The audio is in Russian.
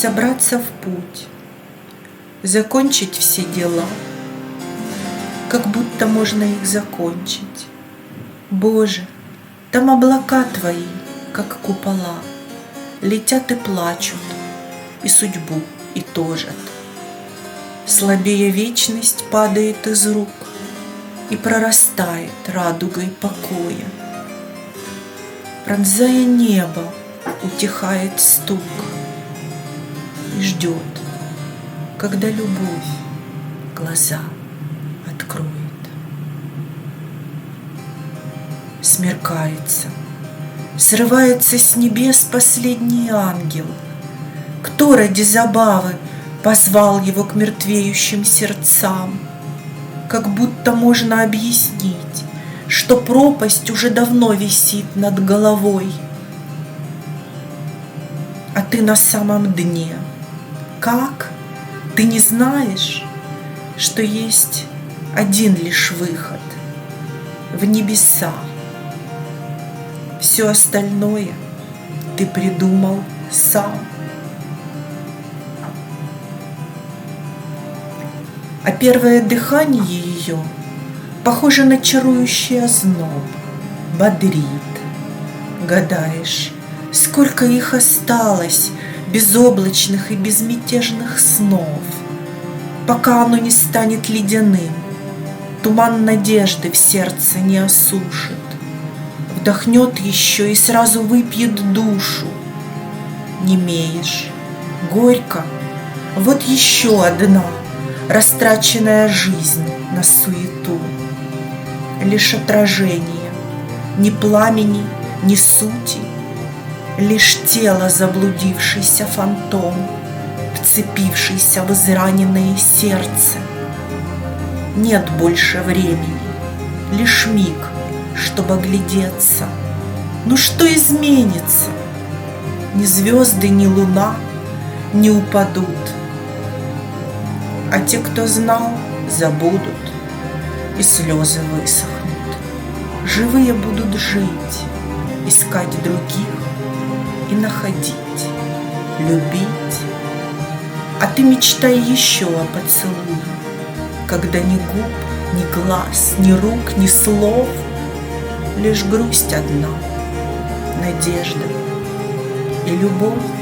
собраться в путь, закончить все дела, как будто можно их закончить. Боже, там облака Твои, как купола, летят и плачут, и судьбу итожат. Слабее вечность падает из рук и прорастает радугой покоя. Пронзая небо, утихает стук и ждет, когда любовь глаза откроет. Смеркается, срывается с небес последний ангел. Кто ради забавы позвал его к мертвеющим сердцам? Как будто можно объяснить, что пропасть уже давно висит над головой, а ты на самом дне. Как? Ты не знаешь, что есть один лишь выход — в небеса. Все остальное ты придумал сам. А первое дыхание ее похоже на чарующий озноб, бодрит. Гадаешь, сколько их осталось, безоблачных и безмятежных снов, пока оно не станет ледяным, туман надежды в сердце не осушит. Вдохнет еще и сразу выпьет душу. Немеешь, горько, вот еще одна растраченная жизнь на суету. Лишь отражение, ни пламени, ни сути, лишь тело заблудившийся фантом, вцепившийся в израненное сердце. Нет больше времени, лишь миг, чтобы оглядеться. Ну что изменится? Ни звезды, ни луна не упадут, а те, кто знал, забудут, и слезы высохнут. Живые будут жить, искать других и находить, любить. А ты мечтай еще о поцелуе, когда ни губ, ни глаз, ни рук, ни слов, лишь грусть одна, надежда и любовь.